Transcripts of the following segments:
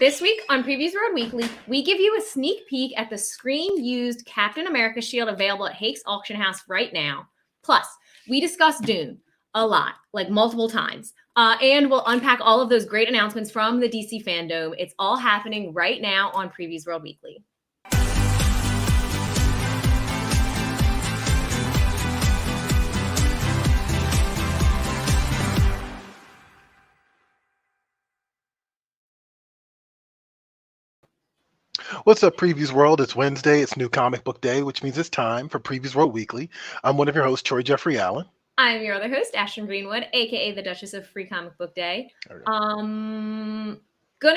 This week on Previews Road Weekly, we give you a sneak peek at the screen-used Captain America shield available at Hake's Auction House right now. Plus, we discuss Dune a lot, like multiple times. And we'll unpack all of those great announcements from the DC fandom. It's all happening right now on Previews World Weekly. What's up, Previews World? It's Wednesday. It's New Comic Book Day, which means it's time for Previews World Weekly. I'm one of your hosts, Troy Jeffrey Allen. I'm your other host, Ashton Greenwood, aka the Duchess of Free Comic Book Day. Gonna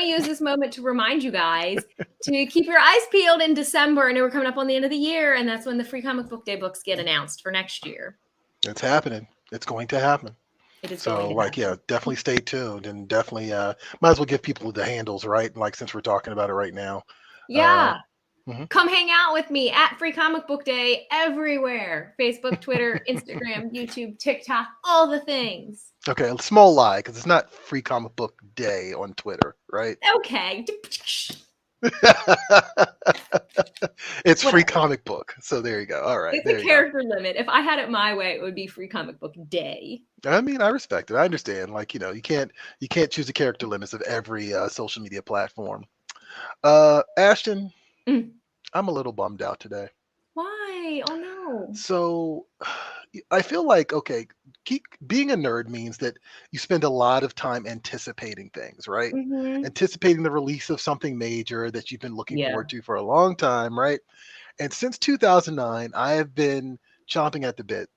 use this moment to remind you guys to keep your eyes peeled in December. I know we're coming up on the end of the year, and that's when the Free Comic Book Day books get announced for next year. It's happening. It's going to happen. It is So, going to happen. yeah, definitely stay tuned, and definitely might as well give people the handles, right? Like, since we're talking about it right now. Yeah. Come hang out with me at Free Comic Book Day everywhere. Facebook, Twitter, Instagram, YouTube, TikTok, all the things. Okay, a small lie, because it's not Free Comic Book Day on Twitter, right? Okay. It's Free Comic Book. So there you go. All right. It's a character limit. If I had it my way, it would be Free Comic Book Day. I mean, I respect it. I understand. Like, you can't choose the character limits of every social media platform. Ashton, I'm a little bummed out today. Why? Oh no. So I feel like, okay, being a nerd means that you spend a lot of time anticipating things, right? Anticipating the release of something major that you've been looking forward to for a long time, right? And since 2009, I have been chomping at the bit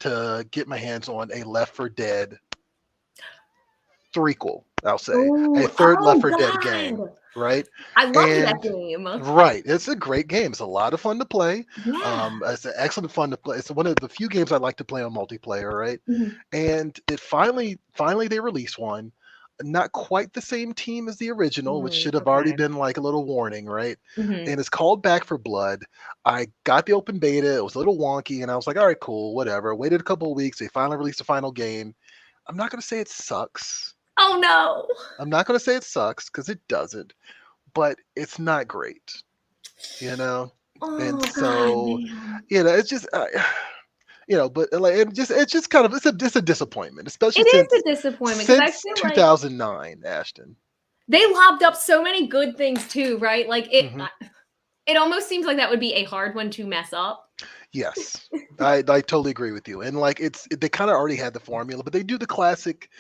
to get my hands on a Left 4 Dead threequel, I'll say. A third Left 4 Dead game. Right. I love that game. Right. It's a great game. It's a lot of fun to play. Yeah. It's an excellent fun to play. It's one of the few games I like to play on multiplayer, right? And it finally they released one. Not quite the same team as the original, which should have already been like a little warning, right? And it's called Back 4 Blood. I got the open beta. It was a little wonky, and I was like, all right, cool, whatever. Waited a couple of weeks. They finally released the final game. I'm not going to say it sucks. Oh no. I'm not going to say it sucks, because it doesn't, but it's not great, and so, it's just, but like, it's just kind of, it's a disappointment, especially since a disappointment since I feel 2009, like Ashton. They lobbed up so many good things too, right? Like it almost seems like that would be a hard one to mess up. Yes, I totally agree with you. And like, they kind of already had the formula, but they do the classic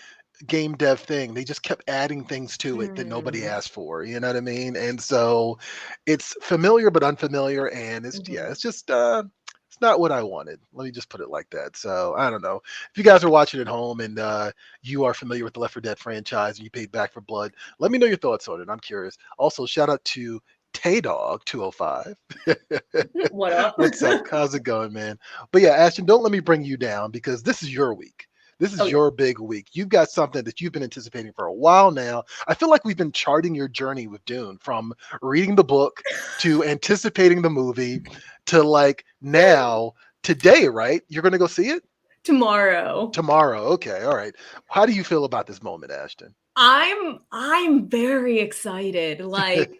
game dev thing. They just kept adding things to it that nobody asked for, you know what I mean? And so it's familiar but unfamiliar, and it's it's just it's not what I wanted. Let me just put it like that. So I don't know if you guys are watching at home and you are familiar with the Left 4 Dead franchise and you paid Back 4 Blood. Let me know your thoughts on it. I'm curious. Also, shout out to Taydog 205. What up? What's up? How's it going, man? But yeah, Ashton, don't let me bring you down, because this is your week. This is your big week. You've got something that you've been anticipating for a while now. I feel like we've been charting your journey with Dune, from reading the book to anticipating the movie to like now, today, right? You're going to go see it? Tomorrow. Okay. All right. How do you feel about this moment, Ashton? I'm very excited. Like,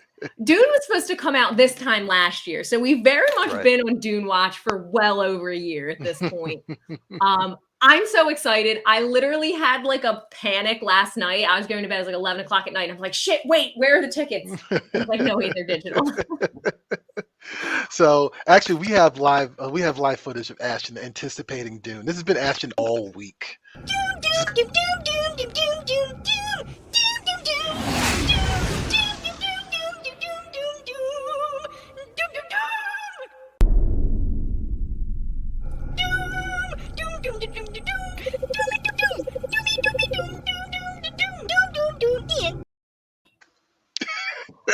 Dune was supposed to come out this time last year, so we've very much been on Dune watch for well over a year at this point. I'm so excited. I literally had like a panic last night. I was going to bed at like 11 o'clock at night. I'm like, shit, wait, where are the tickets? I was like, no, wait, they're digital. So actually, we have live footage of Ashton anticipating Dune. This has been Ashton all week.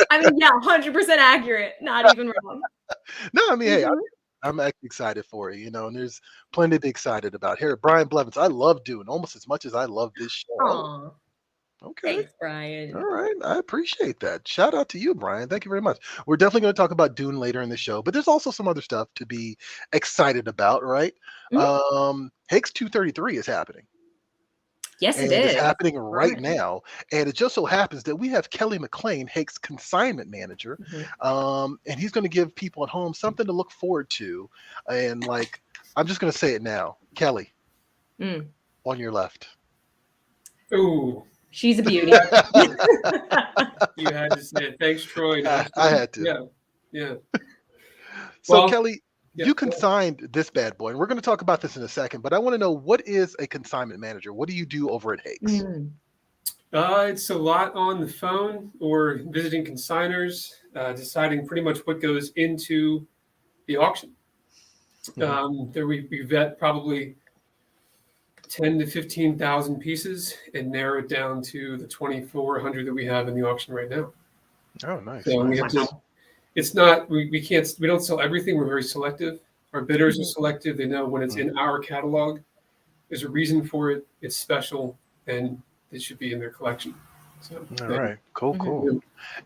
I mean, yeah, 100% accurate. Not even wrong. No, I mean, hey, I'm actually excited for you, and there's plenty to be excited about. Here, Brian Blevins, I love Dune almost as much as I love this show. Aww. Okay. Thanks, Brian. All right. I appreciate that. Shout out to you, Brian. Thank you very much. We're definitely going to talk about Dune later in the show, but there's also some other stuff to be excited about, right? Hake's 233 is happening. Yes, it and it's is. happening right Right. now. And it just so happens that we have Kelly McLean, Hake's consignment manager, Mhm. and he's going to give people at home something to look forward to. And like, I'm just going to say it now, Kelly, Mm. on your left. Ooh, She's a beauty. you had to say it. Thanks, Troy and I Ashton. had to. Yeah. So Well, Kelly, yeah. you consigned this bad boy, and we're going to talk about this in a second. But I want to know, what is a consignment manager? What do you do over at Hake's? Mm. It's a lot on the phone or visiting consigners, deciding pretty much what goes into the auction. There we vet probably 10 to 15,000 pieces and narrow it down to the 2,400 that we have in the auction right now. Oh, nice. So we have to. It's not we can't we don't sell everything. We're very selective. Our bidders are selective. They know when it's in our catalog, there's a reason for it. It's special, and it should be in their collection. So, All right, cool, Mhm. cool.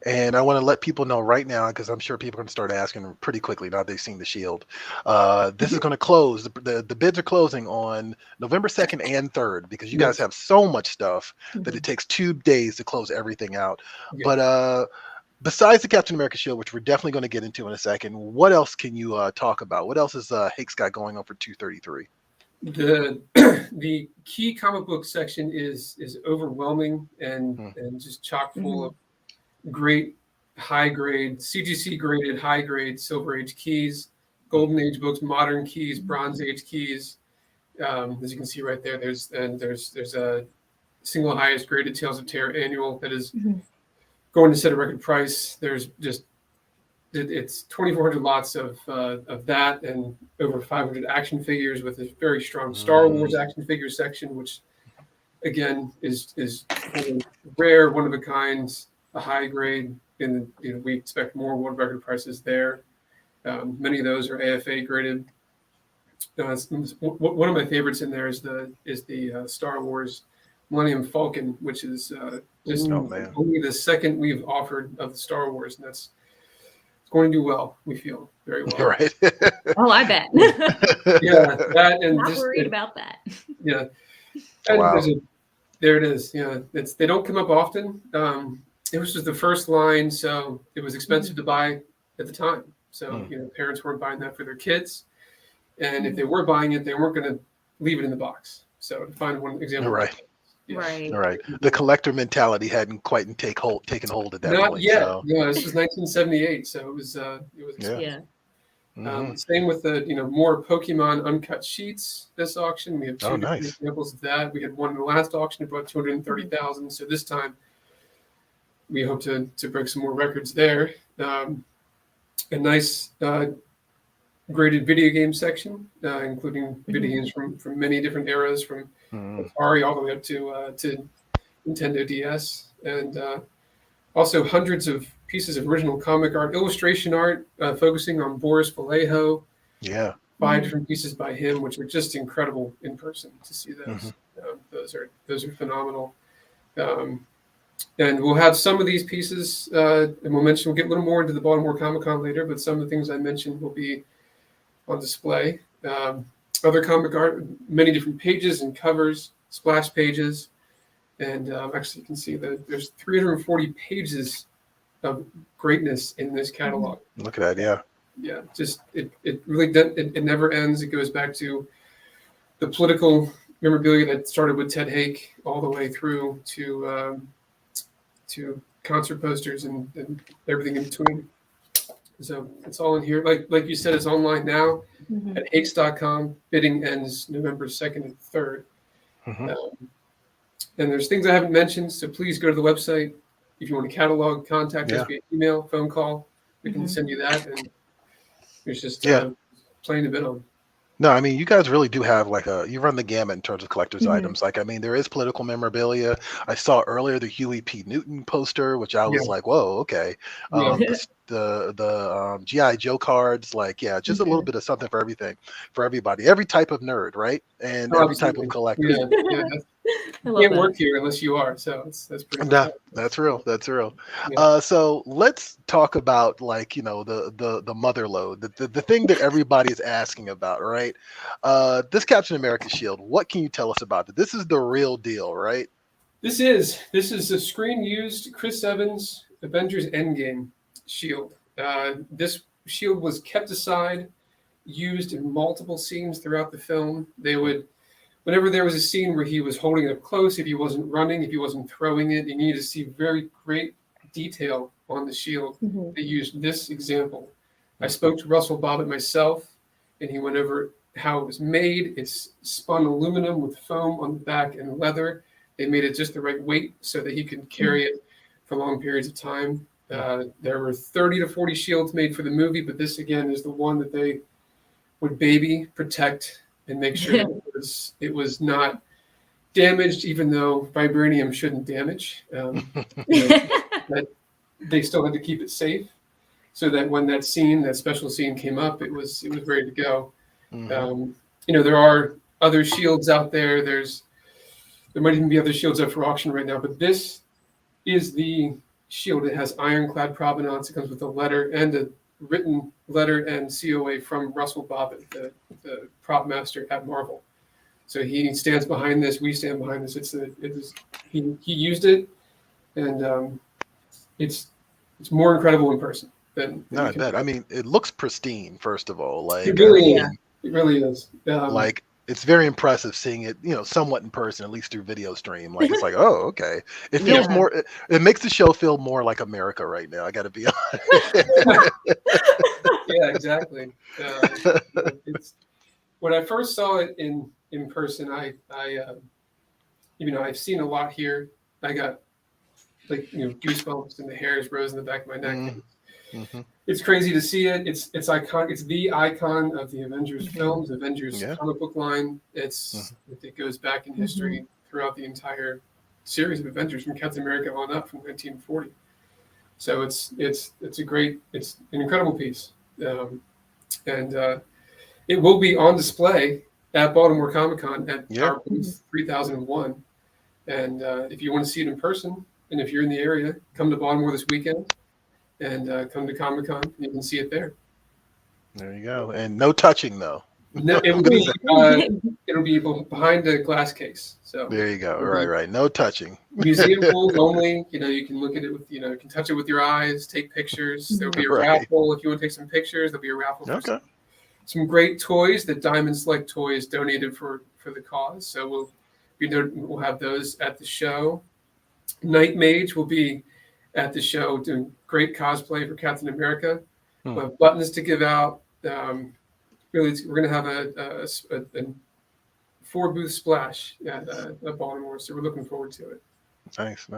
And I want to let people know right now, because I'm sure people are going to start asking pretty quickly now they've seen the shield. This is going to close. The bids are closing on November 2nd and 3rd, because you guys have so much stuff that it takes 2 days to close everything out. Yeah. But besides the Captain America shield, which we're definitely going to get into in a second, what else can you talk about? What else is Hake's got going on for 233? The key comic book section is overwhelming and just chock full of great high grade CGC graded high grade Silver Age keys, Golden Age books, modern keys, Bronze Age keys. As you can see right there, there's a single highest graded Tales of Terror annual that is going to set a record price. There's just it's 2,400 lots of that, and over 500 action figures, with a very strong Star Wars action figure section, which again is rare, one of a kind, a high grade, and we expect more world record prices there. Many of those are AFA graded. One of my favorites in there is the Star Wars Millennium Falcon, which is just only the second we've offered of the Star Wars, and that's going to do well. We feel very well. Right. Oh, I bet. Yeah, that and Not just worried about that. Yeah, and Wow. there it is. Yeah, they don't come up often. It was just the first line, so it was expensive to buy at the time. So parents weren't buying that for their kids, and if they were buying it, they weren't going to leave it in the box. So to find one example, Right. Yeah. Right. All right. The collector mentality hadn't quite taken hold at that Not point. yet. So. No, this was 1978, so it was Yeah. same with the more Pokemon uncut sheets. This auction, we have two different nice. examples of that. We had one in the last auction that brought 230,000. So this time, we hope to break some more records there. A nice graded video game section, including video games from many different eras, from Atari all the way up to Nintendo DS, and also hundreds of pieces of original comic art, illustration art, focusing on Boris Vallejo. Yeah. 5 different pieces by him, which are just incredible in person to see those. Those are phenomenal. And we'll have some of these pieces, and we'll get a little more into the Baltimore Comic-Con later, but some of the things I mentioned will be on display. Other comic art, many different pages and covers, splash pages. And actually, you can see that there's 340 pages of greatness in this catalog. Look at that. Yeah. Yeah, just it really it never ends. It goes back to the political memorabilia that started with Ted Hake all the way through to concert posters and everything in between. So it's all in here. Like you said, it's online now at hakes.com. Bidding ends November 2nd and 3rd. And there's things I haven't mentioned, so please go to the website. If you want to catalog, contact us via email, phone call. We can send you that, and it's just plain to bid on. No, I mean, you guys really do have you run the gamut in terms of collector's items. Like, I mean, there is political memorabilia. I saw earlier the Huey P. Newton poster, which I was like, whoa, okay. The G.I. Joe cards, just a little bit of something for everything, for everybody, every type of nerd, right? And every type of collector. Yeah, You love can't that. work here unless you are. So that's pretty Nah, much it. that's real. That's real. Yeah. So let's talk about like, the mother load, the thing that everybody is asking about, right? This Captain America shield. What can you tell us about it? This is the real deal, right? This is a screen used Chris Evans Avengers Endgame shield. This shield was kept aside, used in multiple scenes throughout the film. They would, whenever there was a scene where he was holding it up close, if he wasn't running, if he wasn't throwing it, you needed to see very great detail on the shield. Mhm. They used this example. I spoke to Russell Bobbitt myself, and he went over how it was made. It's spun aluminum with foam on the back and leather. They made it just the right weight so that he could carry it for long periods of time. There were 30 to 40 shields made for the movie, but this again is the one that they would baby, protect, and make sure that it was not damaged, even though vibranium shouldn't damage. That they still had to keep it safe, so that when that special scene came up, it was ready to go. There are other shields out there. There might even be other shields up for auction right now, but this is the shield. It has ironclad provenance. It comes with a letter and a written letter and COA from Russell Bobbitt, the prop master at Marvel. So he stands behind this. We stand behind this. He used it, and it's more incredible in person than No, I bet. I mean, it looks pristine. First of all, like it really I is. mean, It really is. like it's very impressive seeing it, somewhat in person, at least through video stream. Like it's like, oh, okay. It feels Yeah. more. It makes the show feel more like America right now. I got to be honest. Yeah, exactly. It's when I first saw it in person. I've seen a lot here. I got goosebumps and the hairs rose in the back of my neck. Mhm. It's crazy to see it. It's icon. It's the icon of the Avengers films, Avengers comic book line. It goes back in history throughout the entire series of Avengers from Captain America on up from 1940. So it's an incredible piece, and it will be on display at Baltimore Comic-Con at our booth 3001. And if you want to see it in person, and if you're in the area, come to Baltimore this weekend. And come to Comic-Con, and you can see it there. There you go. And no touching though. No, it'll be behind a glass case. So there you go. Right. No touching. Museum rules only. You can look at it with you can touch it with your eyes, take pictures. There'll be a raffle if you want to take some pictures. There'll be a raffle for some great toys that Diamond Select Toys donated for the cause. So we'll have those at the show. Night Mage will be at the show doing great cosplay for Captain America. We'll have buttons to give out. We're going to have a 4-booth splash at Baltimore, so we're looking forward to it. Nice.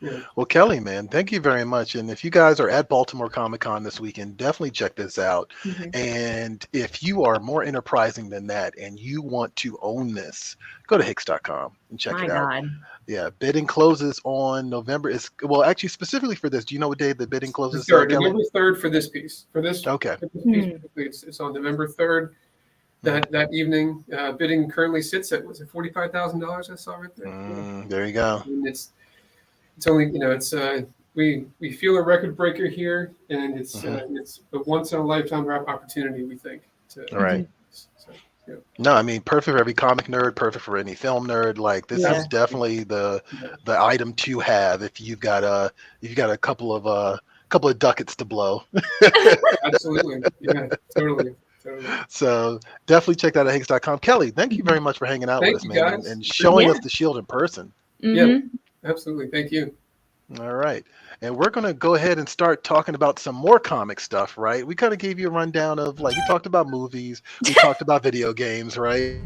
Yeah. Well, Kelly, man, thank you very much. And if you guys are at Baltimore Comic-Con this weekend, definitely check this out. And if you are more enterprising than that and you want to own this, go to Hicks.com and check it out. Yeah, bidding closes on November. Actually, specifically for this, do you know what day the bidding closes? November 3rd for this piece. Okay. For this piece, it's on November 3rd. That evening, bidding currently sits at $45,000. I saw right there. There you go. And it's only we feel a record breaker here, and it's a once in a lifetime opportunity. We think. No, I mean, perfect for every comic nerd, perfect for any film nerd. Like this is definitely the item to have if you've got a couple of ducats to blow. Absolutely, yeah, totally. So definitely check that out at Hicks.com. Kelly, thank you very much for hanging out with us, man, and showing us the shield in person. Yeah, absolutely. Thank you. All right. And we're going to go ahead and start talking about some more comic stuff, right? We kind of gave you a rundown of, we talked about movies, we talked about video games, right?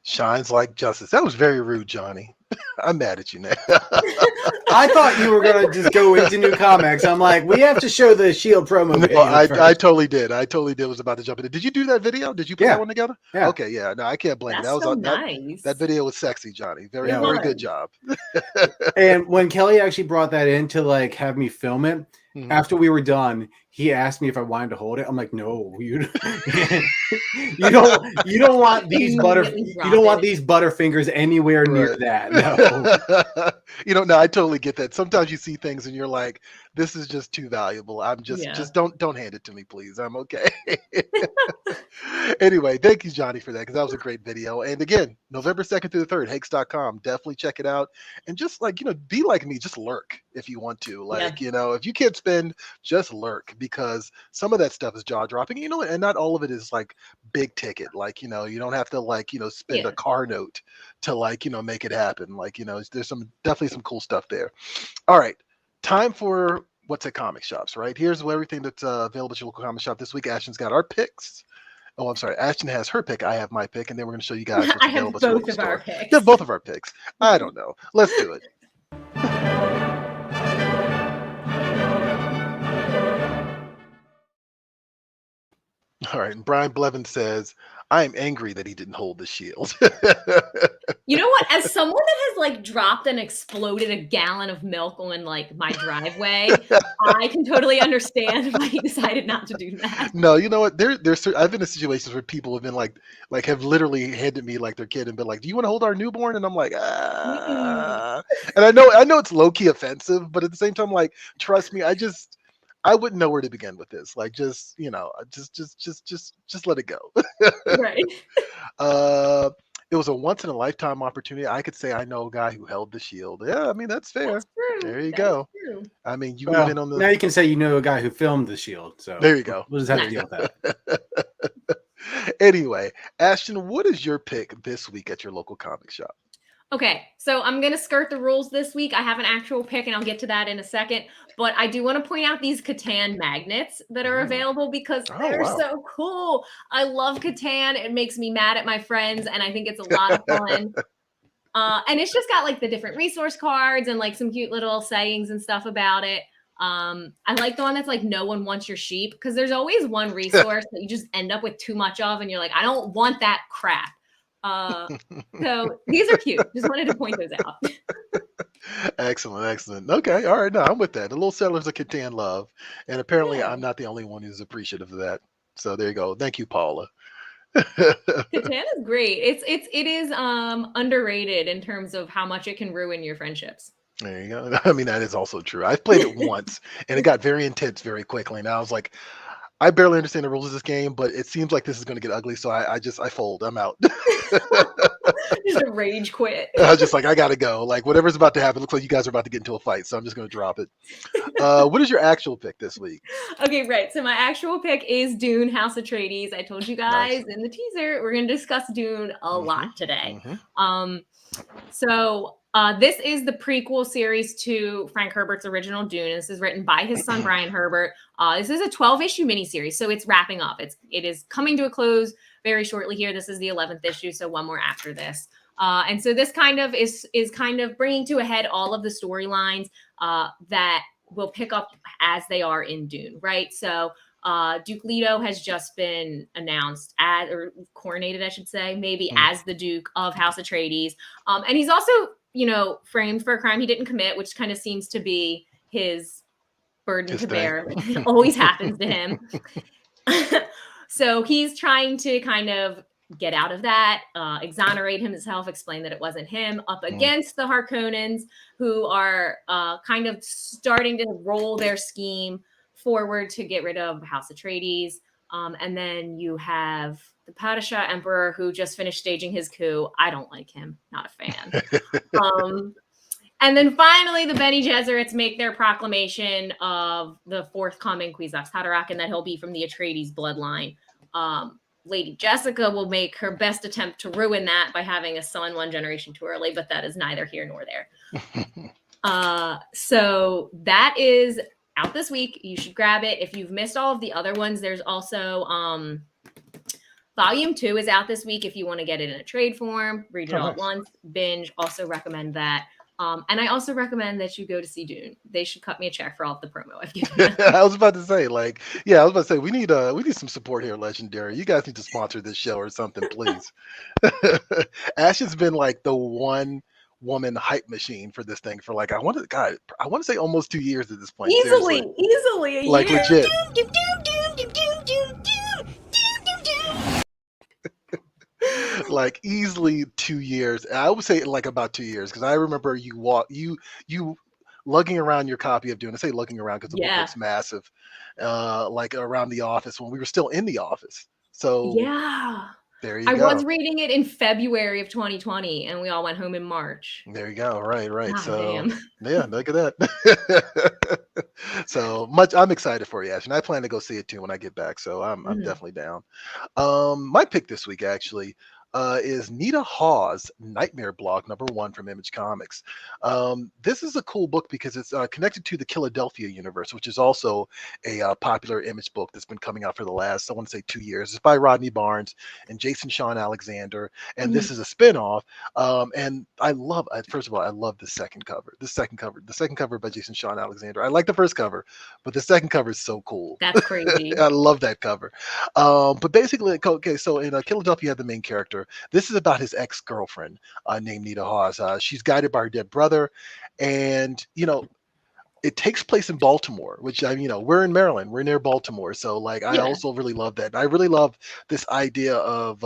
Shines like justice. That was very rude, Johnny. I'm mad at you now. I thought you were gonna just go into new comics. I'm like, we have to show the Shield promo video I first. totally did. I totally did. Was about to jump in. Did you do that video? Did you put that one together? Yeah. Okay, yeah. No, I can't blame you. That's That was so nice. that video was sexy, Johnny. Very Yeah, very it good was. job. And when Kelly actually brought that in to like have me film it, after we were done, he asked me if I wanted to hold it. I'm like, no, you don't want these butterfingers anywhere near that. No. No, I totally get that. Sometimes you see things and you're like, this is just too valuable. I'm just don't hand it to me, please. I'm okay. Anyway, thank you, Johnny, for that, because that was a great video. And again, November 2nd through the 3rd, Hakes.com. Definitely check it out. And just like, be like me, just lurk if you want to. Like, if you can't spend, just lurk, because some of that stuff is jaw dropping, and not all of it is like big ticket. Like, you don't have to like, spend a car note to like, make it happen. Like, there's definitely some cool stuff there. All right. Time for What's at Comic Shops, right? Here's everything that's available at your local comic shop this week. Ashton's got our picks. Oh, I'm sorry. Ashton has her pick. I have my pick, and then we're going to show you guys what's available at your local store. Picks. Yeah, both of our picks. I don't know. Let's do it. All right. And Brian Blevin says, I am angry that he didn't hold the shield. You know what? As someone that has like dropped and exploded a gallon of milk on like my driveway, I can totally understand why he decided not to do that. No, you know what? I've been in situations where people have been like have literally handed me like their kid and been like, "Do you want to hold our newborn?" And I'm like, ah. And I know it's low key offensive, but at the same time, like, trust me, I wouldn't know where to begin with this. Like, just let it go. Right. It was a once in a lifetime opportunity. I could say I know a guy who held the shield. Yeah, I mean, that's fair. That's true. There you go. True. I mean, you would have been on the. Now you can say you know a guy who filmed the Shield. So there you go. We'll just have to deal with that. Anyway, Ashton, what is your pick this week at your local comic shop? Okay, so I'm going to skirt the rules this week. I have an actual pick, and I'll get to that in a second. But I do want to point out these Catan magnets that are available because they're so cool. I love Catan. It makes me mad at my friends, and I think it's a lot of fun. And it's just got like the different resource cards and like some cute little sayings and stuff about it. I like the one that's like, no one wants your sheep, because there's always one resource that you just end up with too much of, and you're like, I don't want that crap. So these are cute. Just wanted to point those out. Excellent. Okay, all right. No, I'm with that. The little settlers of Catan love, and apparently I'm not the only one who's appreciative of that. So there you go. Thank you, Paula. Catan is great. It is underrated in terms of how much it can ruin your friendships. There you go. I mean, that is also true. I've played it once, and it got very intense very quickly. And I was like, I barely understand the rules of this game, but it seems like this is going to get ugly. So I fold. I'm out. Just a rage quit. I was just like, I got to go. Like, whatever's about to happen, looks like you guys are about to get into a fight. So I'm just going to drop it. What is your actual pick this week? Okay, right. So my actual pick is Dune, House Atreides. I told you guys in the teaser, we're going to discuss Dune a lot today. So this is the prequel series to Frank Herbert's original Dune. This is written by his son, Brian Herbert. This is a 12-issue miniseries, so it's wrapping up. It is coming to a close very shortly here. This is the 11th issue, so one more after this. And so this kind of is kind of bringing to a head all of the storylines that will pick up as they are in Dune, right? So Duke Leto has just been announced or coronated, I should say, maybe as the Duke of House Atreides. And he's also, framed for a crime he didn't commit, which kind of seems to be his burden to bear. It always happens to him. So he's trying to kind of get out of that, exonerate himself, explain that it wasn't him, up against the Harkonnens, who are kind of starting to roll their scheme forward to get rid of House Atreides. And then you have the Padishah Emperor, who just finished staging his coup. I don't like him. Not a fan. And then finally, the Bene Gesserits make their proclamation of the forthcoming Kwisatz Haderach, and that he'll be from the Atreides bloodline. Lady Jessica will make her best attempt to ruin that by having a son one generation too early, but that is neither here nor there. So that is out this week. You should grab it. If you've missed all of the other ones, there's also Volume 2 is out this week if you want to get it in a trade form, read it all at nice. once, binge. Also recommend that. And I also recommend that you go to see Dune. They should cut me a check for all of the promo I've given them. I was about to say, like, yeah, I was about to say we need some support here, Legendary. You guys need to sponsor this show or something, please. Ash has been like the one woman hype machine for this thing for like I want to say almost 2 years at this point. Easily a Like year. legit. Like easily 2 years. I would say like about 2 years because I remember you lugging around your copy of Dune. I say lugging around because the book looks massive. Like around the office when we were still in the office. So yeah. there you I go. was reading it in February of 2020 and we all went home in March. There you go. Right. God So damn. yeah, look at that. So much. I'm excited for you, Ash, and I plan to go see it too when I get back. So I'm definitely down. My pick this week actually is Nita Hawes' Nightmare Blog #1 from Image Comics. This is a cool book because it's connected to the Philadelphia universe, which is also a popular Image book that's been coming out for the last, I want to say, 2 years. It's by Rodney Barnes and Jason Sean Alexander, and this is a spinoff. And first of all, I love the second cover. The second cover by Jason Sean Alexander. I like the first cover, but the second cover is so cool. That's crazy. I love that cover. But basically, okay, so in Philadelphia, you have the main character. This is about his ex-girlfriend named Nita Hawes. She's guided by her dead brother, and it takes place in Baltimore, which we're in Maryland, we're near Baltimore, so like I also really love that. And I really love this idea of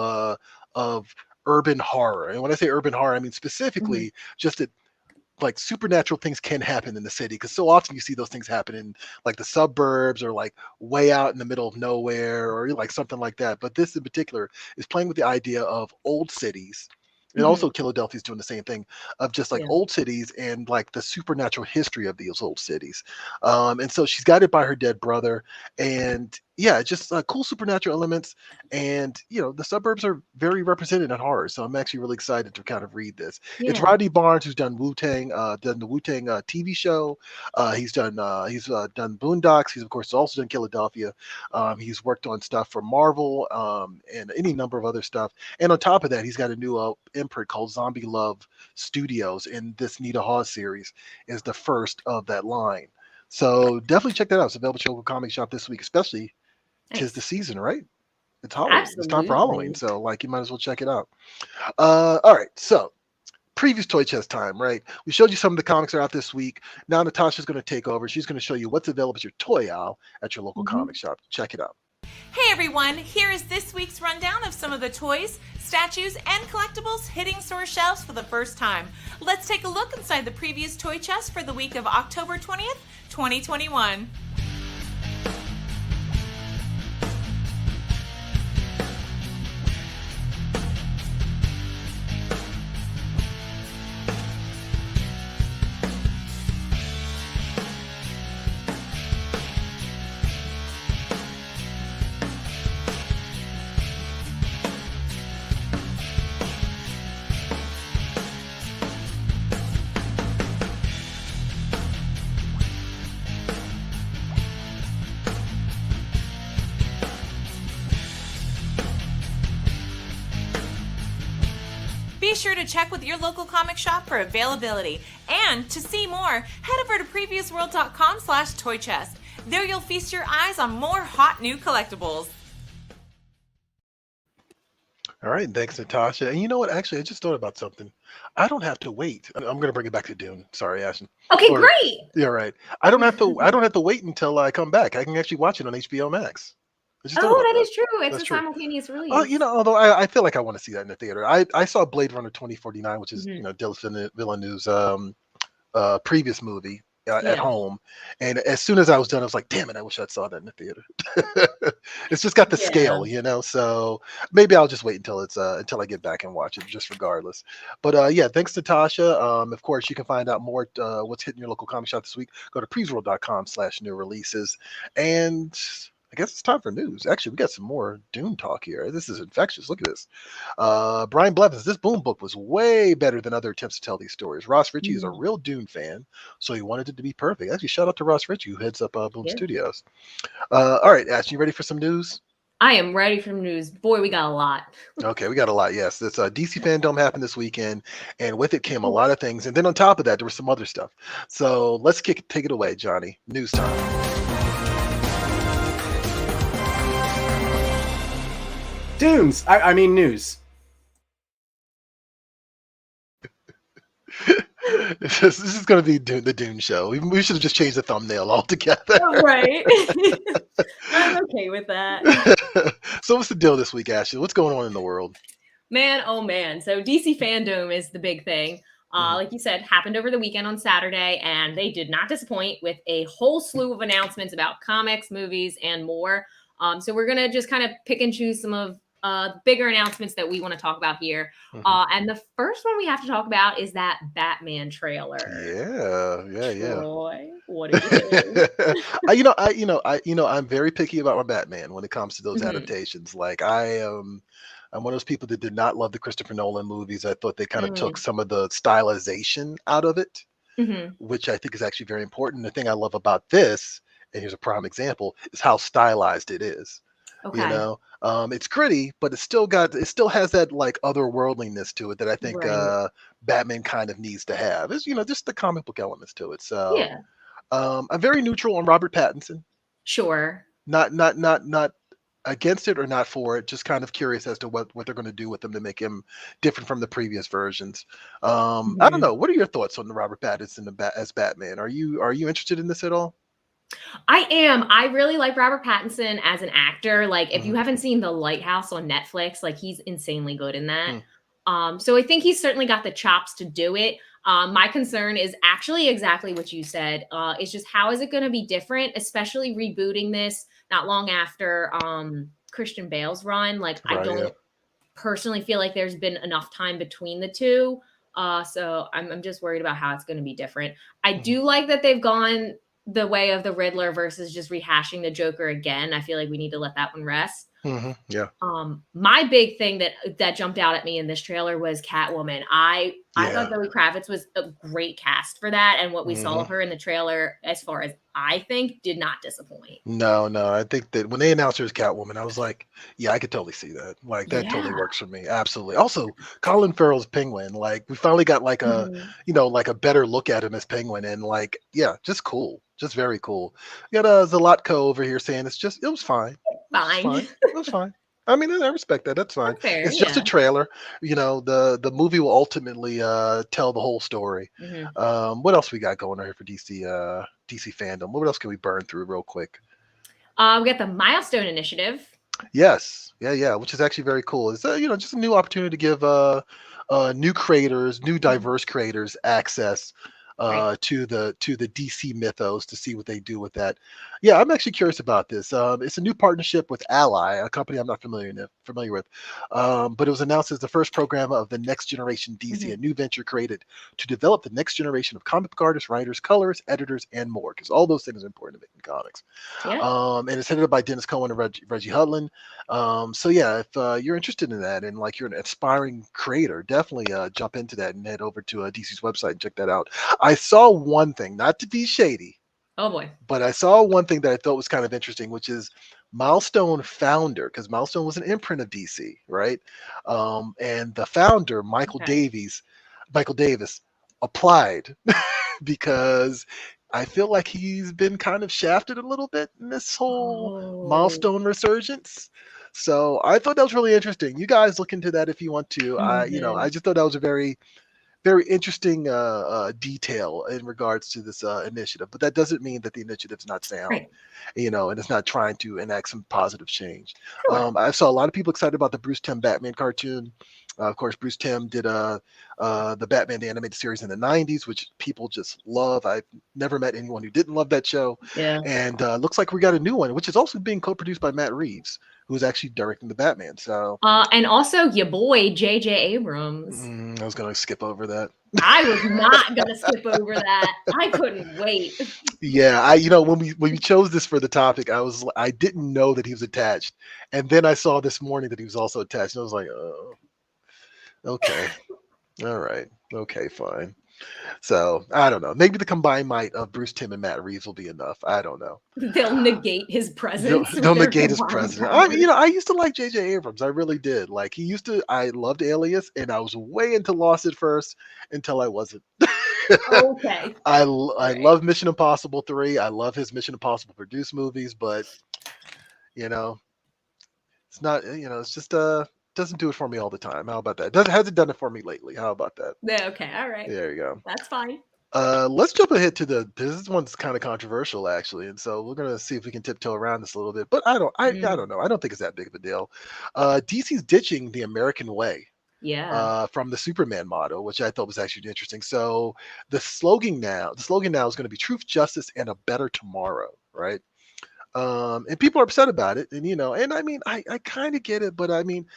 urban horror, and when I say urban horror, I mean specifically just that like supernatural things can happen in the city, because so often you see those things happen in like the suburbs or like way out in the middle of nowhere or like something like that. But this in particular is playing with the idea of old cities. And also Philadelphia is doing the same thing of just like old cities and like the supernatural history of these old cities. And so she's guided by her dead brother, and just cool supernatural elements. And the suburbs are very represented in horror, so I'm actually really excited to kind of read this. It's Rodney Barnes, who's done Wu-Tang, done the Wu-Tang TV show. He's done Boondocks. He's of course also done Philadelphia. He's worked on stuff for Marvel and any number of other stuff. And on top of that, he's got a new imprint called Zombie Love Studios, and this Nita Hawes series is the first of that line. So definitely check that out. It's available at your local comic shop this week, especially 'tis the season, right? It's Halloween. Absolutely. It's time for Halloween, so like you might as well check it out. All right, so previous toy chest time, right? We showed you some of the comics that are out this week. Now Natasha's going to take over. She's going to show you what's available at your toy aisle at your local comic shop. Check it out. Hey everyone, here is this week's rundown of some of the toys, statues, and collectibles hitting store shelves for the first time. Let's take a look inside the previous toy chest for the week of October 20th, 2021. Be sure to check with your local comic shop for availability. And to see more, head over to previousworld.com/toychest. There you'll feast your eyes on more hot new collectibles. All right, thanks, Natasha. And you know what? Actually, I just thought about something. I don't have to wait. I'm going to bring it back to Dune. Sorry, Ashton. Okay, great. Yeah, right. I don't have to wait until I come back. I can actually watch it on HBO Max. That is true. It's a simultaneous release. Although I feel like I want to see that in the theater. I saw Blade Runner 2049, which is Denis Villeneuve's previous movie at home, and as soon as I was done, I was like, damn it, I wish I saw that in the theater. It's just got the scale, so maybe I'll just wait until I get back and watch it, just regardless. But thanks, Natasha. Of course, you can find out more what's hitting your local comic shop this week. Go to previeworld.com/new releases. And I guess it's time for news. Actually, we got some more Dune talk here. This is infectious. Look at this. Brian Blevins, this Boom book was way better than other attempts to tell these stories. Ross Ritchie is a real Dune fan, so he wanted it to be perfect. Actually, shout out to Ross Ritchie, who heads up Boom Studios. All right, Ash, you ready for some news? I am ready for news. Boy, we got a lot. Okay, we got a lot. Yes, this DC fandom happened this weekend, and with it came a lot of things. And then on top of that, there was some other stuff. So let's take it away, Johnny. News time. Dunes. I mean news. This is going to be the Dune show. We should have just changed the thumbnail altogether. Right. I'm okay with that. So what's the deal this week, Ashton? What's going on in the world? Man, oh man. So DC fandom is the big thing. Like you said, happened over the weekend on Saturday, and they did not disappoint with a whole slew of announcements about comics, movies, and more. So we're going to just kind of pick and choose some of bigger announcements that we want to talk about here. And the first one we have to talk about is that Batman trailer. Yeah. Troy, what do you think? I'm very picky about my Batman when it comes to those adaptations. Like I'm one of those people that did not love the Christopher Nolan movies. I thought they kind of took some of the stylization out of it, which I think is actually very important. The thing I love about this, and here's a prime example, is how stylized it is. Okay. You know, it's gritty, but it still has that like otherworldliness to it that I think Batman kind of needs to have. Is just the comic book elements to it. So yeah, I'm very neutral on Robert Pattinson. sure. Not against it or not for it. Just kind of curious as to what they're going to do with him to make him different from the previous versions. I don't know. What are your thoughts on the Robert Pattinson as Batman? Are you interested in this at all? I am. I really like Robert Pattinson as an actor. Like, if you haven't seen The Lighthouse on Netflix, like he's insanely good in that. So I think he's certainly got the chops to do it. My concern is actually exactly what you said. It's just how is it going to be different, especially rebooting this not long after Christian Bale's run. Like, I don't personally feel like there's been enough time between the two. So I'm just worried about how it's going to be different. I do like that they've gone the way of the Riddler versus just rehashing the Joker again. I feel like we need to let that one rest. Yeah. My big thing that jumped out at me in this trailer was Catwoman. I thought Zoe Kravitz was a great cast for that, and what we saw of her in the trailer, as far as I think, did not disappoint. No, I think that when they announced her as Catwoman, I was like, yeah, I could totally see that. Like that totally works for me. Absolutely. Also, Colin Farrell's Penguin. Like we finally got like a like a better look at him as Penguin, and like just cool. Just very cool. You got Zlatko over here saying it was fine. It was fine. I mean, I respect that. That's fine. Fair, it's just a trailer. The movie will ultimately tell the whole story. What else we got going on here for DC fandom? What else can we burn through real quick? We got the Milestone Initiative. Yes. Yeah, which is actually very cool. It's just a new opportunity to give new creators, new diverse creators access to the DC mythos to see what they do with that. Yeah, I'm actually curious about this. It's a new partnership with Ally, a company I'm not familiar with. But it was announced as the first program of the Next Generation DC, a new venture created to develop the next generation of comic book artists, writers, colorists, editors, and more. Because all those things are important to making comics. Yeah. And it's headed up by Dennis Cohen and Reggie Hudlin. So yeah, if you're interested in that and like you're an aspiring creator, definitely jump into that and head over to DC's website and check that out. I saw one thing, not to be shady. Oh boy. But I saw one thing that I thought was kind of interesting, which is Milestone founder, because Milestone was an imprint of DC, right? And the founder, Michael Davis, applied because I feel like he's been kind of shafted a little bit in this whole Milestone resurgence. So I thought that was really interesting. You guys look into that if you want to. I just thought that was a very, very interesting detail in regards to this initiative, but that doesn't mean that the initiative's not sound, and it's not trying to enact some positive change. I saw a lot of people excited about the Bruce Timm Batman cartoon. Of course, Bruce Timm did the Batman the Animated Series in the 90s, which people just love. I've never met anyone who didn't love that show. Yeah. And looks like we got a new one, which is also being co-produced by Matt Reeves, who's actually directing the Batman. So and also your boy J.J. Abrams. I was gonna skip over that. I was not gonna skip over that. I couldn't wait. Yeah, when we chose this for the topic, I didn't know that he was attached, and then I saw this morning that he was also attached, and I was like, oh, okay, all right, okay, fine. So I don't know. Maybe the combined might of Bruce Timm and Matt Reeves will be enough. I don't know. They'll negate his presence with They'll their negate his combined president. I mean, powers. I used to like J.J. Abrams. I really did. Like he used to. I loved Alias, and I was way into Lost at first until I wasn't. Okay. I Right. love Mission Impossible 3. I love his Mission Impossible produced movies, but you know, it's not. It's just doesn't do it for me all the time. How about that? Hasn't done it for me lately. How about that? Yeah, okay. All right. There you go. That's fine. Let's jump ahead to this one's kind of controversial actually, and so we're gonna see if we can tiptoe around this a little bit. But I don't know. I don't think it's that big of a deal. DC's ditching the American way Yeah. from the Superman motto, which I thought was actually interesting. So the slogan now is going to be truth, justice, and a better tomorrow, right? And people are upset about it, and I mean, I kind of get it, but I mean,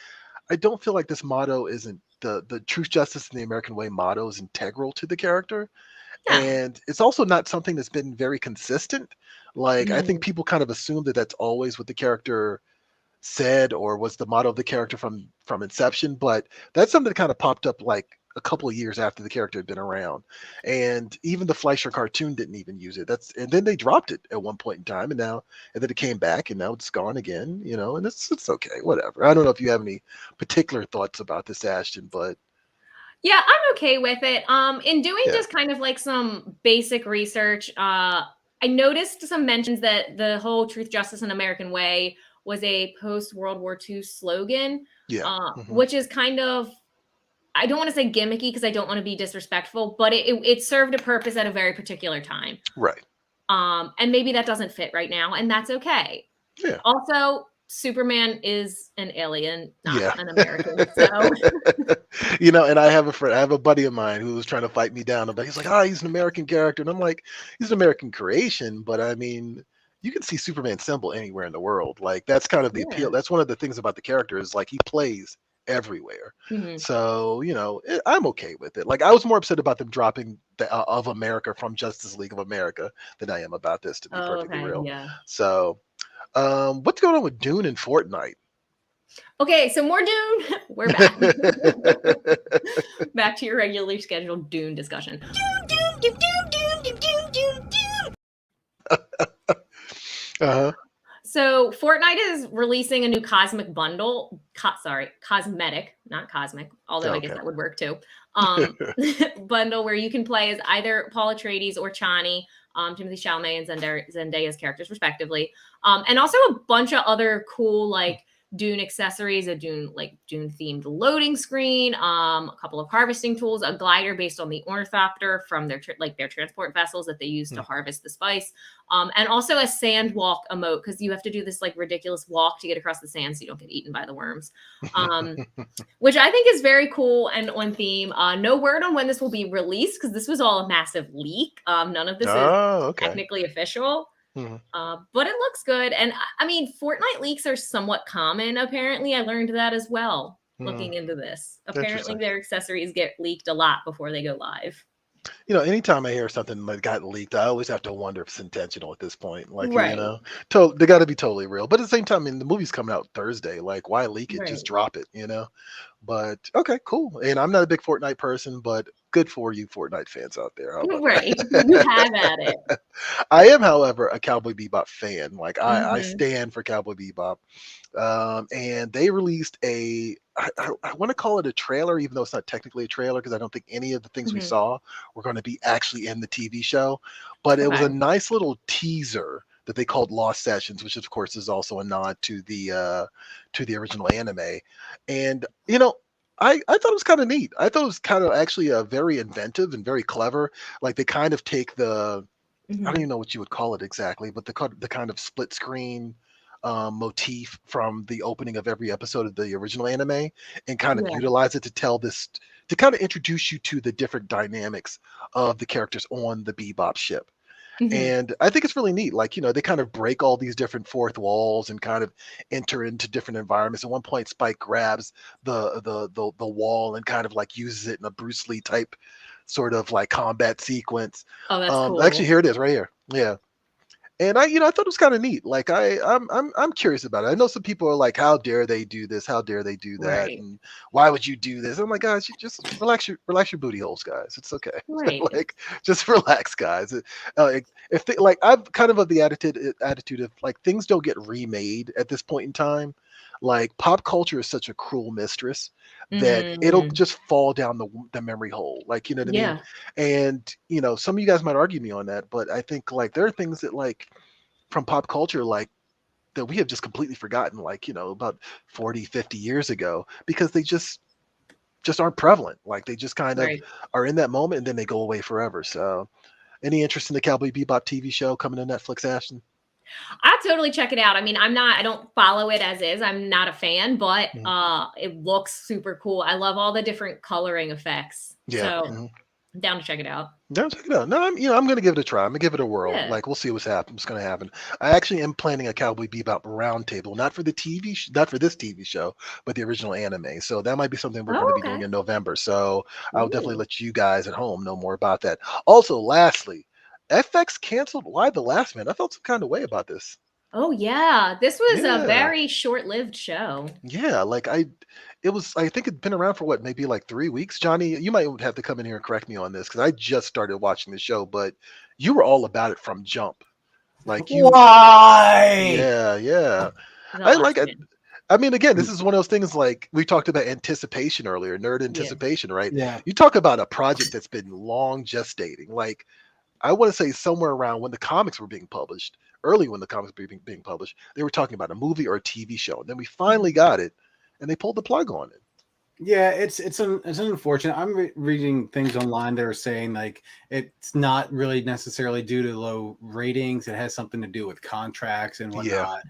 I don't feel like this motto isn't the truth, justice, and the American way motto is integral to the character. Yeah. And it's also not something that's been very consistent. Like, I think Mhm. people kind of assume that that's always what the character said or was the motto of the character from inception, but that's something that kind of popped up like a couple of years after the character had been around. And even the Fleischer cartoon didn't even use it. And then they dropped it at one point in time, and then it came back, and now it's gone again, and it's okay, whatever. I don't know if you have any particular thoughts about this, Ashton, but Yeah, I'm okay with it. In doing yeah. just kind of like some basic research, I noticed some mentions that the whole truth, justice, and American way was a post World War II slogan, Yeah. which is kind of, I don't want to say gimmicky because I don't want to be disrespectful, but it served a purpose at a very particular time. Right. And maybe that doesn't fit right now, and that's okay. Yeah. Also, Superman is an alien, not Yeah. an American. So And I have a buddy of mine who was trying to fight me down, but he's like, he's an American character. And I'm like, he's an American creation, but I mean, you can see Superman's symbol anywhere in the world. Like, that's kind of the Yeah. appeal. That's one of the things about the character is like he plays everywhere. Mhm. So, I'm okay with it. Like, I was more upset about them dropping the of America from Justice League of America than I am about this, to be perfectly Okay, real. yeah. So, what's going on with Dune and Fortnite? Okay, so more Dune. We're back. Back to your regularly scheduled Dune discussion. Uh-huh. So Fortnite is releasing a new cosmic bundle. Cosmetic, not cosmic, although I guess Okay. that would work too. Bundle where you can play as either Paul Atreides or Chani, Timothy Chalamet and Zendaya's characters respectively. And also a bunch of other cool like Dune accessories, a Dune themed loading screen, a couple of harvesting tools, a glider based on the ornithopter from their transport vessels that they use to harvest the spice, and also a sand walk emote because you have to do this like ridiculous walk to get across the sand so you don't get eaten by the worms, which I think is very cool and on theme. No word on when this will be released because this was all a massive leak. None of this is technically official. But it looks good. And I mean, Fortnite leaks are somewhat common. Apparently, I learned that as well looking into this. Apparently, their accessories get leaked a lot before they go live. Anytime I hear something that got leaked, I always have to wonder if it's intentional at this point. Like, Right. they got to be totally real. But at the same time, I mean, the movie's coming out Thursday. Like, why leak it? Right. Just drop it, But okay, cool. And I'm not a big Fortnite person, but good for you Fortnite fans out there. How about Right. that? You have at it. I am, however, a Cowboy Bebop fan. Like, I Mhm. stand for Cowboy Bebop. And they released I want to call it a trailer, even though it's not technically a trailer, because I don't think any of the things we Mhm. saw were going to be actually in the TV show. But it was a Okay. nice little teaser that they called Lost Sessions, which of course is also a nod to the original anime. And I thought it was kind of neat. I thought it was kind of actually very inventive and very clever. Like, they kind of take I don't Mhm. even know what you would call it exactly, but the kind of split screen motif from the opening of every episode of the original anime and kind of Yeah. utilize it to kind of introduce you to the different dynamics of the characters on the Bebop ship. Mhm. And I think it's really neat. Like, they kind of break all these different fourth walls and kind of enter into different environments. At one point, Spike grabs the wall and kind of like uses it in a Bruce Lee type sort of like combat sequence. Oh, that's cool. Actually, here it is right here. Yeah. And I thought it was kind of neat. Like I'm curious about it. I know some people are like, how dare they do this? How dare they do that? Right. And why would you do this? I'm like, guys, you just relax your booty holes, guys. It's okay. Right. Like, just relax, guys. If they, like, I'm kind of the attitude of like, things don't get remade at this point in time. Like, pop culture is such a cruel mistress that it'll just fall down the memory hole. Like, you know what I mean? Yeah. And some of you guys might argue me on that, but I think like there are things that, like, from pop culture, like, that we have just completely forgotten, like, about 40, 50 years ago, because they just aren't prevalent. Like, they just kind of Right. are in that moment and then they go away forever. So, any interest in the Cowboy Bebop TV show coming to Netflix, Ashton? I'll totally check it out. I mean, I don't follow it as is. I'm not a fan, but it looks super cool. I love all the different coloring effects. Yeah. So I'm down to check it out. No, check it out. No, I'm gonna give it a try. I'm gonna give it a whirl. Yeah. Like, we'll see what's gonna happen. I actually am planning a Cowboy Bebop roundtable, not for the not for this TV show, but the original anime. So that might be something we're going to be doing in November. So I'll definitely let you guys at home know more about that. Also, lastly, FX canceled Y the Last Man. I felt some kind of way about this. Oh yeah, this was Yeah. a very short-lived show. Yeah, like I think it'd been around for what, maybe like 3 weeks. Johnny, you might have to come in here and correct me on this, because I just started watching the show, but you were all about it from jump. Like, Why? yeah. The I Last like it. Man. I mean, again, this is one of those things, like we talked about anticipation earlier, nerd anticipation, right? Yeah. You talk about a project that's been long gestating. Like, I want to say somewhere around when the comics were being published, early when the comics were being published, they were talking about a movie or a TV show. And then we finally got it, and they pulled the plug on it. Yeah, it's unfortunate. I'm reading things online that are saying like it's not really necessarily due to low ratings. It has something to do with contracts and whatnot.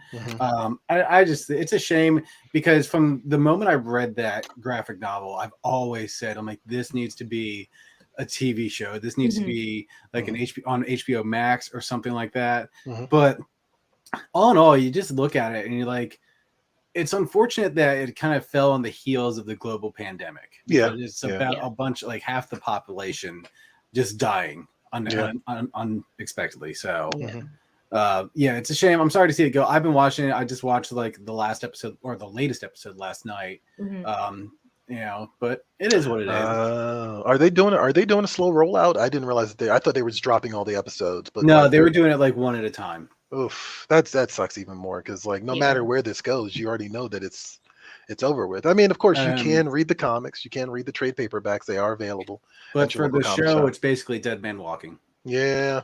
I just, it's a shame, because from the moment I read that graphic novel, I've always said, I'm like, this needs to be a TV show. This needs to be like an on HBO Max or something like that. But all in all, you just look at it and you're like, it's unfortunate that it kind of fell on the heels of the global pandemic. Yeah. It's about a bunch, like half the population just dying unexpectedly. So it's a shame. I'm sorry to see it go. I've been watching it. I just watched like the last episode or the latest episode last night. But it is what it is. Are they doing a slow rollout? I didn't realize that I thought they were just dropping all the episodes, but no, they were doing it like one at a time. Oof, that sucks even more, because like no matter where this goes, you already know that it's over with. I mean, of course, you can read the comics, you can read the trade paperbacks; they are available. But for the show, it's basically Dead Man Walking. Yeah.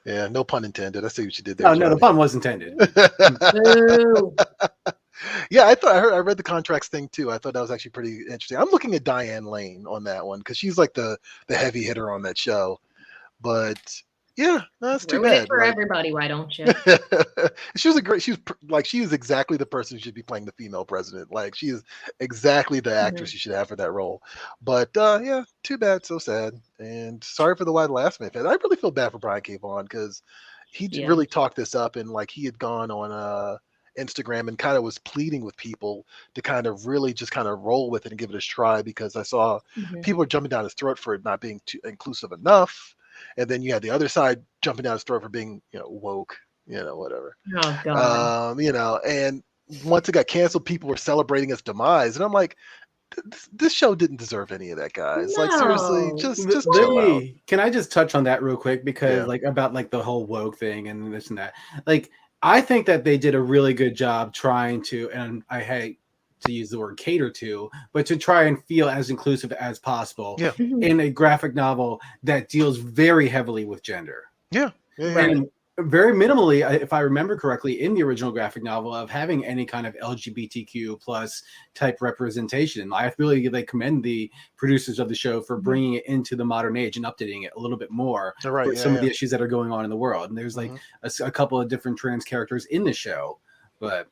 No pun intended. I see what you did there. No, the pun was intended. Yeah, I read the contracts thing too. I thought that was actually pretty interesting. I'm looking at Diane Lane on that one, because she's like the heavy hitter on that show. But yeah, no, that's too bad. It for everybody, why don't you? She was exactly the person who should be playing the female president. Like, she is exactly the actress you should have for that role. But yeah, too bad, so sad, and sorry for the Why the Last Man fans. I really feel bad for Brian K. Vaughan, because he really talked this up, and like he had gone on Instagram and kind of was pleading with people to kind of really just kind of roll with it and give it a try, because I saw people were jumping down his throat for it not being too inclusive enough. And then you had the other side jumping down his throat for being, woke, whatever. Oh God. And once it got canceled, people were celebrating its demise. And I'm like, this show didn't deserve any of that, guys. No. Like, seriously, just chill out. Can I just touch on that real quick? Because like about like the whole woke thing and this and that. Like, I think that they did a really good job trying to, and I hate to use the word cater to, but to try and feel as inclusive as possible in a graphic novel that deals very heavily with gender. And very minimally, if I remember correctly, in the original graphic novel, of having any kind of LGBTQ plus type representation. I really commend the producers of the show for bringing it into the modern age and updating it a little bit more for some of the issues that are going on in the world. And there's like a couple of different trans characters in the show, but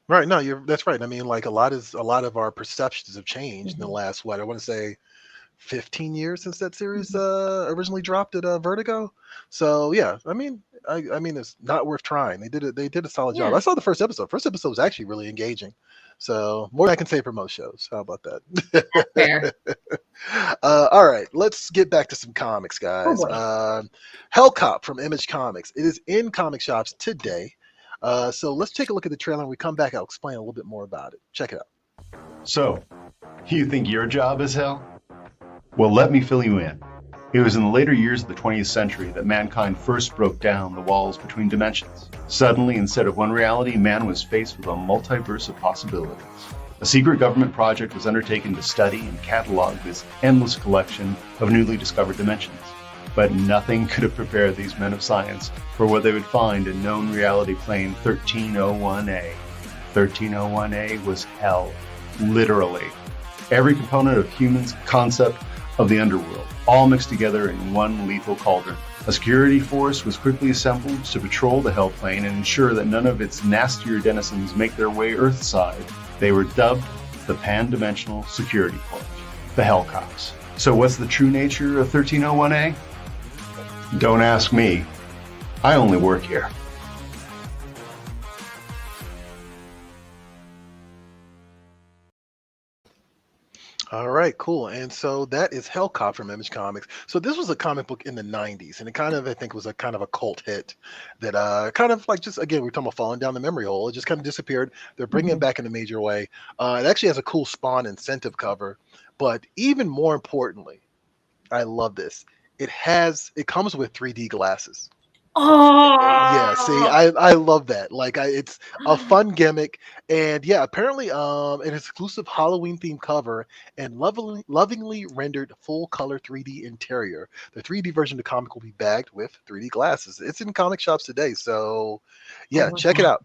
right. No, that's right. I mean, like a lot of our perceptions have changed in the last, I want to say 15 years since that series originally dropped at Vertigo. So yeah, I mean, it's not worth trying. They did a solid job. I saw the first episode. First episode was actually really engaging. So more than I can say for most shows. How about that? Fair. All right, let's get back to some comics, guys. boy. Hellcop from Image Comics. It is in comic shops today. So let's take a look at the trailer. When we come back, I'll explain a little bit more about it. Check it out. So, you think your job is hell? Well, let me fill you in. It was in the later years of the 20th century that mankind first broke down the walls between dimensions. Suddenly, instead of one reality, man was faced with a multiverse of possibilities. A secret government project was undertaken to study and catalog this endless collection of newly discovered dimensions. But nothing could have prepared these men of science for what they would find in known reality plane 1301A. 1301A was hell, literally. Every component of humans' concept of the underworld, all mixed together in one lethal cauldron. A security force was quickly assembled to patrol the hell plane and ensure that none of its nastier denizens make their way earthside. They were dubbed the Pan-Dimensional Security Corps, the Hellcops. So what's the true nature of 1301A? Don't ask me. I only work here. All right, cool. And so that is Hellcop from Image Comics. So this was a comic book in the 90s, and it kind of, I think, was a kind of a cult hit that kind of like just, again, we're talking about falling down the memory hole. It just kind of disappeared. They're bringing it back in a major way. It actually has a cool Spawn incentive cover, but even more importantly, I love this. It comes with 3D glasses. Oh, Yeah, see, I love that. Like, it's a fun gimmick, and yeah, apparently, an exclusive Halloween themed cover and lovingly rendered full color 3D interior. The 3D version of the comic will be bagged with 3D glasses. It's in comic shops today, so yeah, check it out.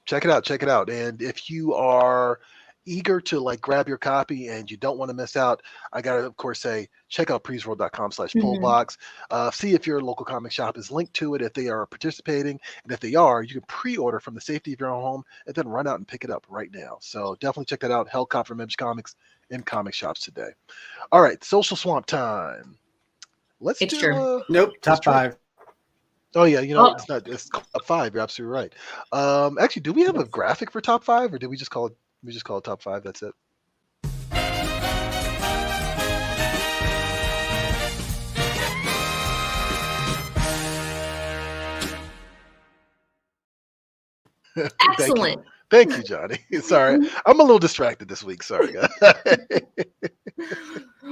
Check it out. Check it out. And if you are eager to like grab your copy and you don't want to miss out, I gotta of course say check out preesworld.com/pullbox. See if your local comic shop is linked to it, if they are participating, and if they are, you can pre-order from the safety of your own home and then run out and pick it up right now. So definitely check that out. Hellcop from Image Comics in comic shops today. All right, social swamp time. It's true. Nope, top five. Oh yeah, it's top five. You're absolutely right. Actually, do we have a graphic for top five, or did we just call it? We just call it top five. That's it. excellent. Thank you, Johnny. Sorry, I'm a little distracted this week. Sorry, guys.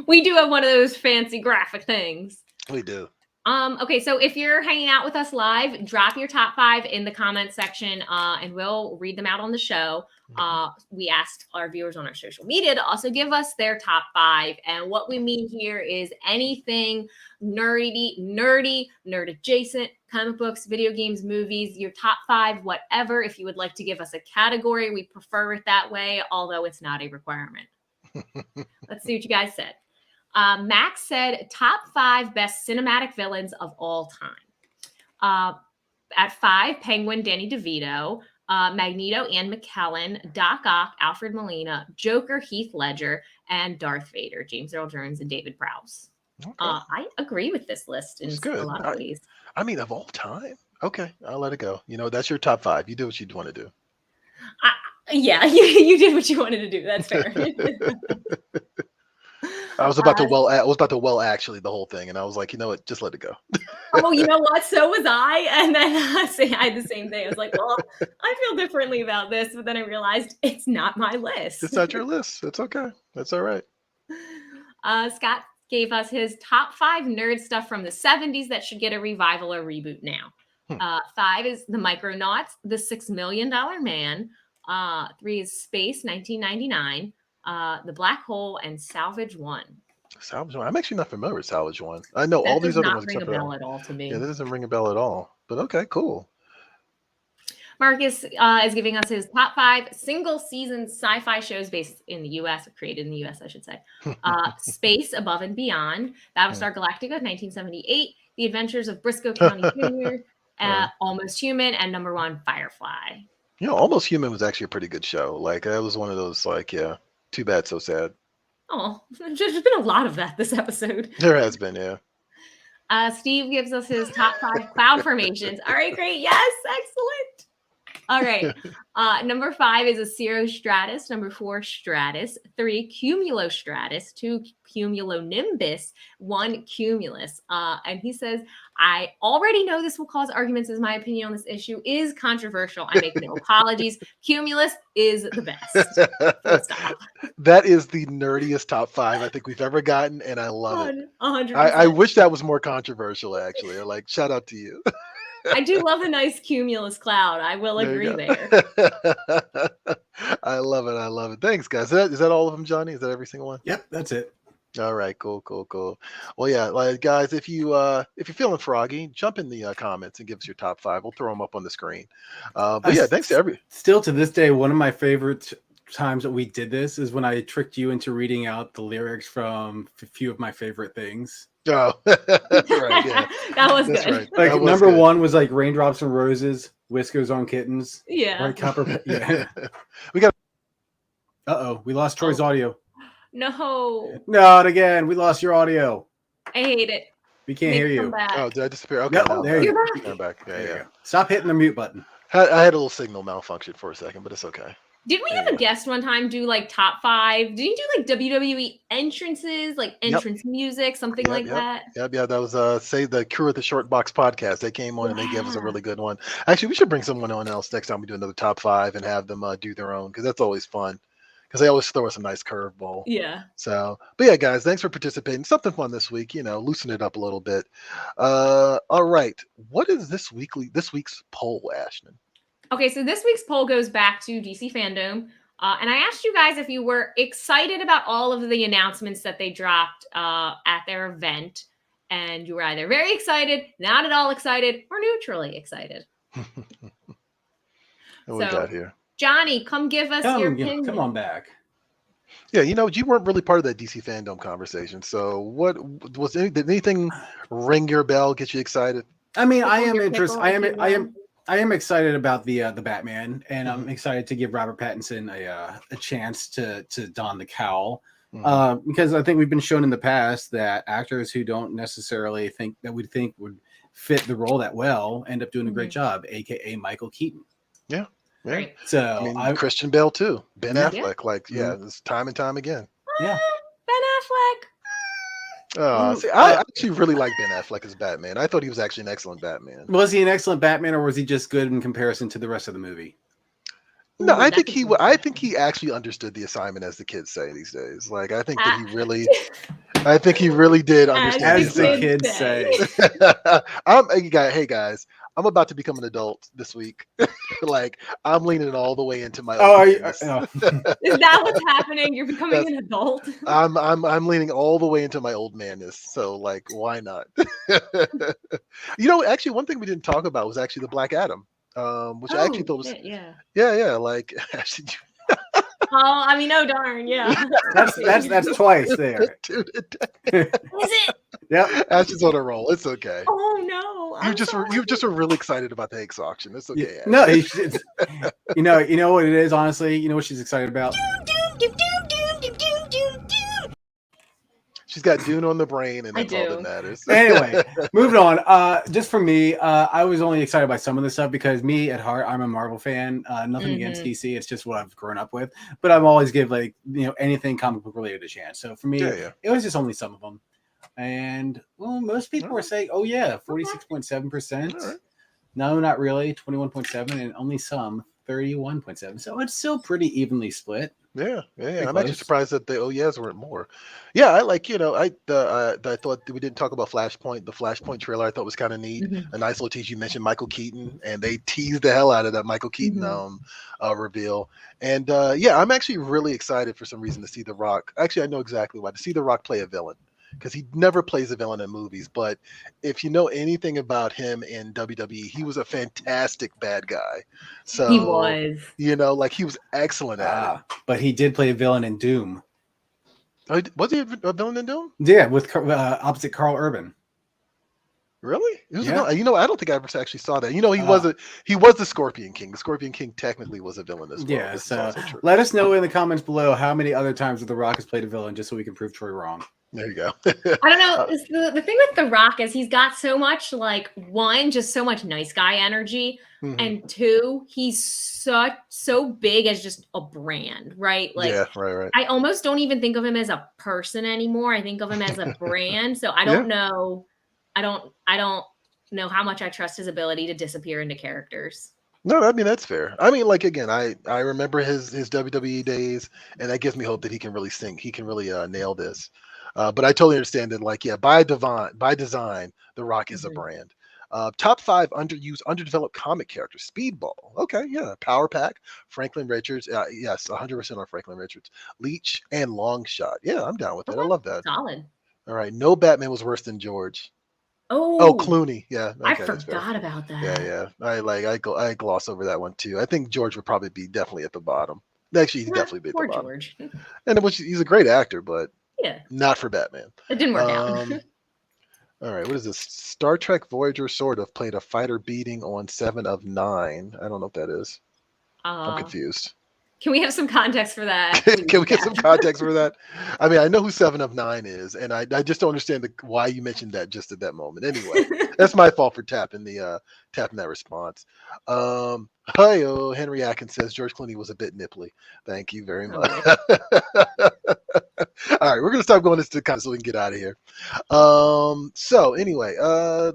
We do have one of those fancy graphic things. We do. Okay, so if you're hanging out with us live, drop your top five in the comments section, and we'll read them out on the show. We asked our viewers on our social media to also give us their top five. And what we mean here is anything nerd adjacent, comic books, video games, movies, your top five, whatever. If you would like to give us a category, we prefer it that way, although it's not a requirement. Let's see what you guys said. Max said top five best cinematic villains of all time. At 5, Penguin, Danny DeVito, Magneto, Ian McKellen, Doc Ock, Alfred Molina, Joker, Heath Ledger, and Darth Vader, James Earl Jones, and David Prowse. Okay. I agree with this list in a lot of ways. I mean, of all time? Okay, I'll let it go. That's your top five. You do what you'd want to do. Yeah, you did what you wanted to do. That's fair. I was about to actually the whole thing, and I was like, you know what, just let it go. Oh, you know what? So was I, and then I had the same thing. I was like, well, I feel differently about this, but then I realized it's not my list. It's not your list. It's okay. That's all right. Scott gave us his top 5 nerd stuff from the 70s that should get a revival or reboot now. 5 is the Micronauts, the $6 Million Man. 3 is Space, 1999. The Black Hole, and Salvage One. Salvage One. I'm actually not familiar with Salvage One. I know all these other ones. That does not ring a bell at all to me. Yeah, that doesn't ring a bell at all. But okay, cool. Marcus is giving us his top 5 single-season sci-fi shows based in the U.S., or created in the U.S., I should say. Space, Above and Beyond, Battlestar Galactica, 1978, The Adventures of Briscoe County Jr., Almost Human, and number 1, Firefly. Almost Human was actually a pretty good show. Like, that was one of those, like, yeah. Too bad, so sad. Oh, there's been a lot of that this episode. There has been, yeah. Steve gives us his top 5 cloud formations. All right, great. Yes, excellent. All right. Number 5 is a cirrostratus. Number 4, stratus. 3, cumulostratus. 2, cumulonimbus. 1, cumulus. And he says, I already know this will cause arguments as my opinion on this issue is controversial. I make no apologies. Cumulus is the best. Full stop. That is the nerdiest top 5 I think we've ever gotten, and I love it. 100%. I wish that was more controversial, actually. Like, shout out to you. I do love a nice cumulus cloud. I will agree there. I love it. I love it. Thanks, guys. Is that all of them, Johnny? Is that every single one? Yep, that's it. All right, cool. Well, yeah, like guys, if you're feeling froggy, jump in the comments and give us your top 5. We'll throw them up on the screen. But yeah, thanks to every. Still to this day, one of my favorite times that we did this is when I tricked you into reading out the lyrics from a few of my favorite things. Oh, right, yeah. That was That's good. right. Like That was number good. 1 was like raindrops and roses, whiskers on kittens. Yeah. Right, copper. Yeah. We got. We lost Troy's audio. No. Not again. We lost your audio. I hate it. We can't Make hear it come you. back. Oh, did I disappear? Okay, No, now there I'm you back. go. I'm back. There you Yeah. go. Stop hitting the mute button. I had a little signal malfunction for a second, but it's okay. Did we have a guest one time do like top 5? Did you do like WWE entrances, like entrance music, something like that? Yep. That was say the Crew at the Short Box podcast. They came on and they gave us a really good one. Actually, we should bring someone on else next time we do another top 5 and have them do their own, because that's always fun. Because they always throw us a nice curveball. Yeah. So, but yeah, guys, thanks for participating. Something fun this week, loosen it up a little bit. All right, what is this week's poll, Ashton? Okay, so this week's poll goes back to DC Fandom. And I asked you guys if you were excited about all of the announcements that they dropped at their event. And you were either very excited, not at all excited, or neutrally excited. What we got here? Johnny, come give us your opinion. Come on back. Yeah, you weren't really part of that DC Fandom conversation. So what did anything ring your bell, get you excited? I mean, I am interested. I am excited about the Batman, and I'm excited to give Robert Pattinson a chance to don the cowl, because I think we've been shown in the past that actors who don't necessarily think would fit the role that well end up doing a great job, aka Michael Keaton. Yeah. Right. So Christian Bale too, Ben Affleck, it's time and time again. Yeah. Ben Affleck. See, I actually really like Ben Affleck as Batman. I thought he was actually an excellent Batman. Was he an excellent Batman, or was he just good in comparison to the rest of the movie? No, I think he actually understood the assignment, as the kids say these days. Like, I think that he really did understand. As the kids say. Hey guys, I'm about to become an adult this week. Like, I'm leaning all the way into my. Is that what's happening? You're becoming an adult. I'm leaning all the way into my old manness. So, like, why not? Actually, one thing we didn't talk about was actually the Black Adam. Which I actually thought was like actually. Oh darn, yeah. that's twice there. Dude, is it? Yep. Ashton's on a roll. It's okay. Oh no. You just were really excited about the Hicks auction. It's okay. No, you know what it is, honestly. You know what she's excited about? She's got Dune on the brain, and that's all that matters. Anyway, moving on. Just for me, I was only excited by some of this stuff because me at heart, I'm a Marvel fan. Nothing against DC. It's just what I've grown up with. But I'm always give anything comic book related a chance. So for me, it was just only some of them. And most people were saying, 46.7%. Right. No, not really. 21.7%, and only some 31.7%. So it's still pretty evenly split. Yeah. I'm actually surprised that the yes weren't more. Yeah, I like, I thought we didn't talk about Flashpoint. The Flashpoint trailer I thought was kind of neat. A nice little tease. You mentioned Michael Keaton, and they teased the hell out of that Michael Keaton reveal. And I'm actually really excited for some reason to see The Rock. Actually, I know exactly why. To see The Rock play a villain. Because he never plays a villain in movies. But if you know anything about him in WWE, he was a fantastic bad guy. So he was. He was excellent at it. But he did play a villain in Doom. Oh, was he a villain in Doom? Yeah, with opposite Carl Urban. Really? He was a villain? I don't think I ever actually saw that. He was the Scorpion King. The Scorpion King technically was a villain as well. Yeah, so let us know in the comments below how many other times The Rock has played a villain, just so we can prove Troy wrong. There you go. I don't know. The thing with The Rock is he's got so much like one, just so much nice guy energy, and two, he's so big as just a brand, right? Like, yeah, right. I almost don't even think of him as a person anymore. I think of him as a brand. So I don't know. I don't know how much I trust his ability to disappear into characters. No, I mean that's fair. I mean, like again, I remember his WWE days, and that gives me hope that he can really sing. He can really nail this. But I totally understand that, like, yeah, by design, The Rock is a brand. Top 5 underdeveloped comic characters. Speedball. Okay, yeah. Power Pack. Franklin Richards. Yes, 100% on Franklin Richards. Leech and Longshot. Yeah, I'm down with it. I love that. Solid. All right. No Batman was worse than George. Oh, Clooney. Yeah. Okay, I forgot about that. Yeah. I gloss over that one too. I think George would probably be definitely at the bottom. Actually, he's definitely be at the bottom. George. And he's a great actor, but yeah, not for Batman. It didn't work out. All right, what is this? Star Trek Voyager sort of played a fighter beating on 7 of 9. I don't know what that is. I'm confused. Can we have some context for that? Can we get some context for that? I mean, I know who 7 of 9 is, and I just don't understand why you mentioned that just at that moment. Anyway, that's my fault for tapping that response. Hi-yo, Henry Atkins says George Clooney was a bit nipply. Thank you very much. All right, we're gonna stop going this to kind of so we can get out of here. So anyway,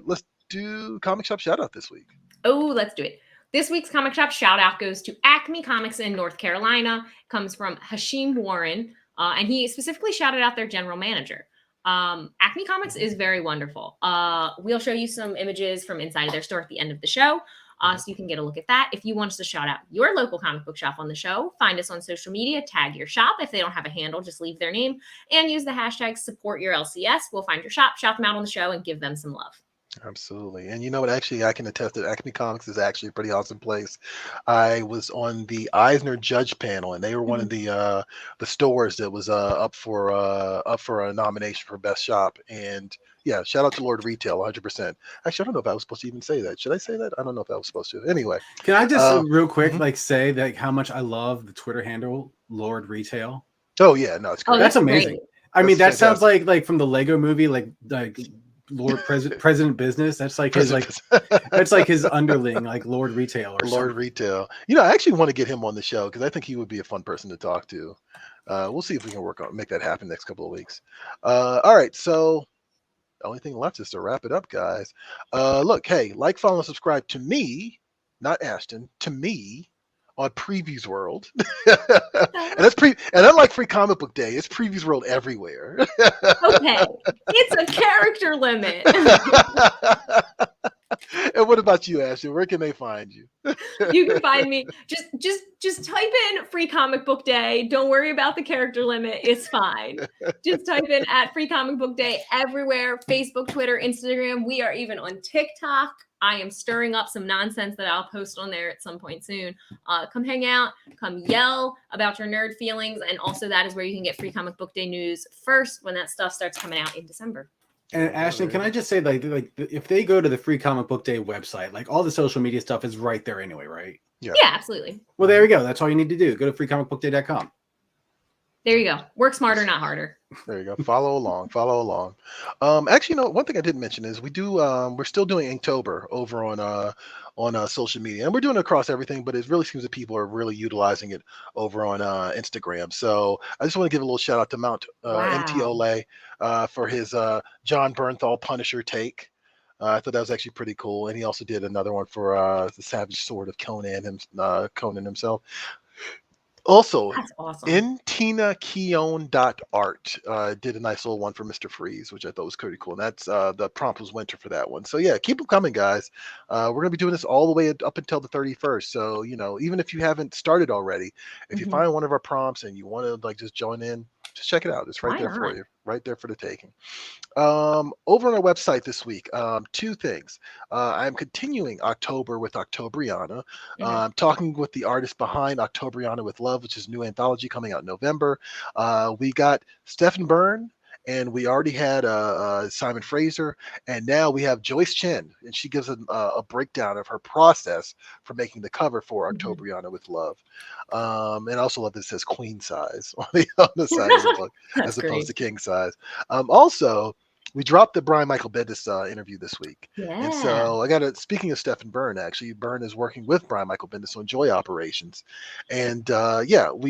let's do comic shop shout out this week. Oh, let's do it. This week's comic shop shout out goes to Acme Comics in North Carolina. Comes from Hashim Warren, and he specifically shouted out their general manager. Acme Comics is very wonderful. We'll show you some images from inside of their store at the end of the show, so you can get a look at that. If you want us to shout out your local comic book shop on the show, find us on social media, tag your shop. If they don't have a handle, just leave their name and use the hashtag #SupportYourLCS. We'll find your shop, shout them out on the show, and give them some love. Absolutely. And you know what? Actually, I can attest that Acme Comics is actually a pretty awesome place. I was on the Eisner Judge panel, and they were one of the stores that was up for a nomination for best shop. And yeah, shout out to Lord Retail, 100%. Actually, I don't know if I was supposed to even say that. Should I say that? I don't know if I was supposed to. Anyway, can I just real quick say that how much I love the Twitter handle Lord Retail? Oh yeah, no, it's great. Oh, that's amazing. Great. I mean, that sounds like from the Lego movie, like Lord President Business. That's like his that's like his underling, like Lord Retail or Lord something. Retail. You know, I actually want to get him on the show because I think he would be a fun person to talk to. We'll see if we can make that happen next couple of weeks. All right, so the only thing left is to wrap it up, guys. Look, hey, like, follow, and subscribe to me, not Ashton, to me on Previews World. and unlike Free Comic Book Day, it's Previews World everywhere. Okay, it's a character limit. And what about you, Ashton? Where can they find you? You can find me. Just type in Free Comic Book Day. Don't worry about the character limit. It's fine. Just type in @ Free Comic Book Day everywhere. Facebook, Twitter, Instagram. We are even on TikTok. I am stirring up some nonsense that I'll post on there at some point soon. Come hang out, come yell about your nerd feelings. And also that is where you can get Free Comic Book Day news first when that stuff starts coming out in December. And Ashton, can I just say, like if they go to the Free Comic Book Day website, like all the social media stuff is right there anyway, right? Yeah, absolutely. Well, there we go. That's all you need to do. Go to freecomicbookday.com. There you go. Work smarter, not harder. There you go. Follow along. Actually, one thing I didn't mention is we're still doing Inktober over on social media, and we're doing it across everything, but it really seems that people are really utilizing it over on Instagram. So I just want to give a little shout out to MT Ole for his John Bernthal Punisher take. I thought that was actually pretty cool, and he also did another one for the Savage Sword of Conan himself. Also, that's awesome. IntinaKeon.art did a nice little one for Mr. Freeze, which I thought was pretty cool. And that's the prompt was winter for that one. So yeah, keep them coming, guys. We're gonna be doing this all the way up until the 31st. So even if you haven't started already, if you find one of our prompts and you want to just join in, just check it out. It's right there for you, right there for the taking. Over on our website this week, 2 things. I'm continuing October with Octobriana. I'm talking with the artist behind Octobriana with Love, which is a new anthology coming out in November. We got Stephen Byrne and we already had Simon Fraser, and now we have Joyce Chen, and she gives a breakdown of her process for making the cover for Octobriana with Love. And I also love that it says queen size on the side of the book as opposed to king size. Also, we dropped the Brian Michael Bendis interview this week. Yeah. And so speaking of Stephen Byrne, actually, Byrne is working with Brian Michael Bendis on Joy Operations. And Bendis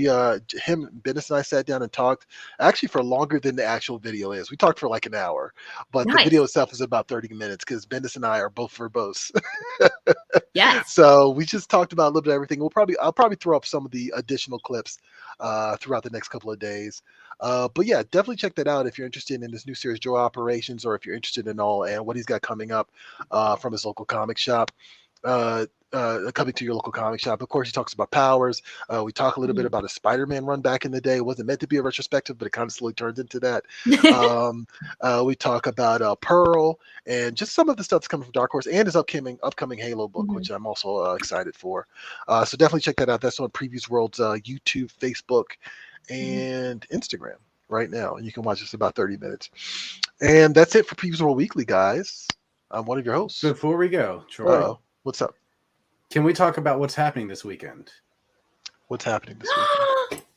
and I sat down and talked actually for longer than the actual video is. We talked for like an hour, but the video itself is about 30 minutes because Bendis and I are both verbose. Yes. So we just talked about a little bit of everything. I'll probably throw up some of the additional clips throughout the next couple of days. But yeah, definitely check that out if you're interested in this new series, Joy Operations, or if you're interested in all and what he's got coming up from his local comic shop. Coming to your local comic shop. Of course, he talks about Powers. We talk a little bit about a Spider-Man run back in the day. It wasn't meant to be a retrospective, but it kind of slowly turned into that. We talk about Pearl and just some of the stuff that's coming from Dark Horse and his upcoming Halo book, which I'm also excited for. So definitely check that out. That's on Previews World's YouTube, Facebook, and Instagram right now. And you can watch this about 30 minutes. And that's it for Previews World Weekly, guys. I'm one of your hosts. Before we go, Troy, what's up? Can we talk about what's happening this weekend? What's happening this weekend?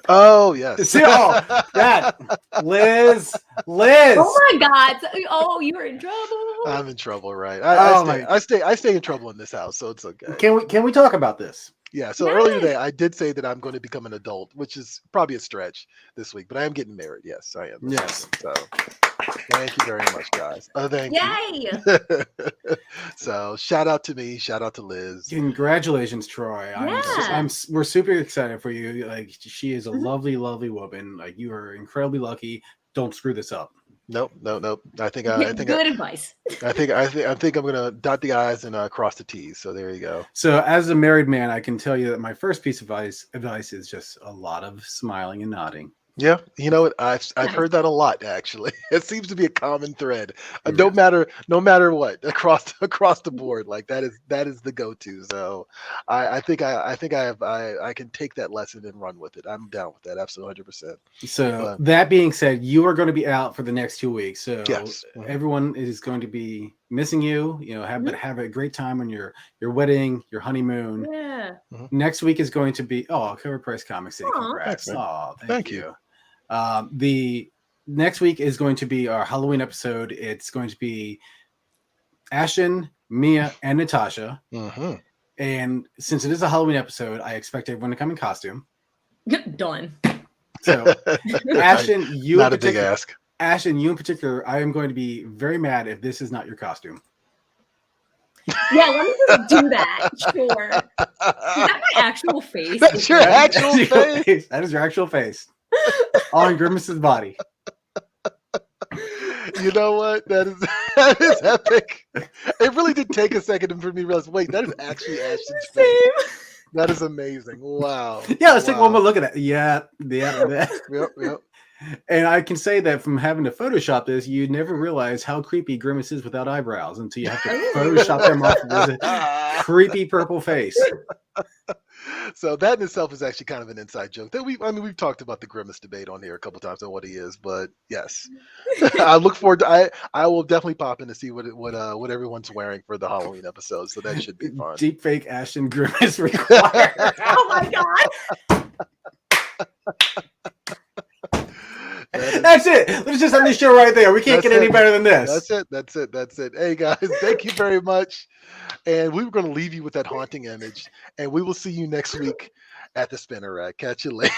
Oh, yes. See, that Liz. Oh my God! Oh, you're in trouble. I'm in trouble, right? I stay in trouble in this house, so it's okay. Can we talk about this? Yeah. So earlier today, I did say that I'm going to become an adult, which is probably a stretch this week, but I am getting married. Yes, I am. Yes. So thank you very much, guys. Thank you. So shout out to me. Shout out to Liz. Congratulations, Troy. Yeah. We're super excited for you. Like, she is a lovely, lovely woman. Like, you are incredibly lucky. Don't screw this up. Nope. I think good advice. I think I'm gonna dot the I's and cross the T's. So there you go. So as a married man, I can tell you that my first piece of advice is just a lot of smiling and nodding. Yeah, you know what? I've heard that a lot, actually. It seems to be a common thread. No matter what, across the board, like that is the go-to. So I think I can take that lesson and run with it. I'm down with that, absolutely 100%. So that being said, you are going to be out for the next 2 weeks. So yes. Everyone is going to be missing you. Have a great time on your wedding, your honeymoon. Yeah. Next week is going to be Cover Price Comics Day. Congrats. Thank you. The next week is going to be our Halloween episode. It's going to be Ashton, Mia, and Natasha. And since it is a Halloween episode, I expect everyone to come in costume. Done. So, Ashton, you not a big ask. Ashton, you in particular, I am going to be very mad if this is not your costume. Yeah, let me just do that. Sure. Is that my actual face? That's your actual face. That is your actual face. On Grimace's body. You know what? That is epic. It really did take a second for me to realize, wait, that is actually Ashton's face. That is amazing. Wow. Yeah, let's take one more look at that. Yeah. Yep. And I can say that from having to Photoshop this, you never realize how creepy Grimace is without eyebrows until you have to Photoshop them off with a creepy purple face. So that in itself is actually kind of an inside joke that we've talked about the Grimace debate on here a couple times on what he is, but yes, I look forward to. I will definitely pop in to see what everyone's wearing for the Halloween episode. So that should be fun. Deep fake Ashton Grimace required. Oh my God. That's it. Let's just end the show right there. We can't get any better than this. That's it. Hey guys, thank you very much. And we were going to leave you with that haunting image. And we will see you next week at the Spinner Rack. Catch you later.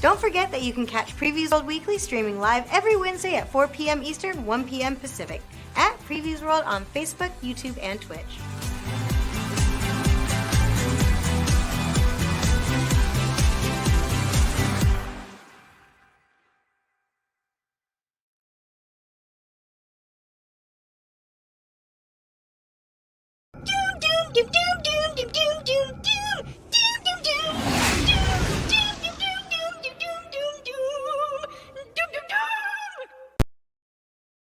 Don't forget that you can catch Previews World Weekly streaming live every Wednesday at 4 p.m. Eastern, 1 p.m. Pacific at Previews World on Facebook, YouTube, and Twitch. Do, do, do, do.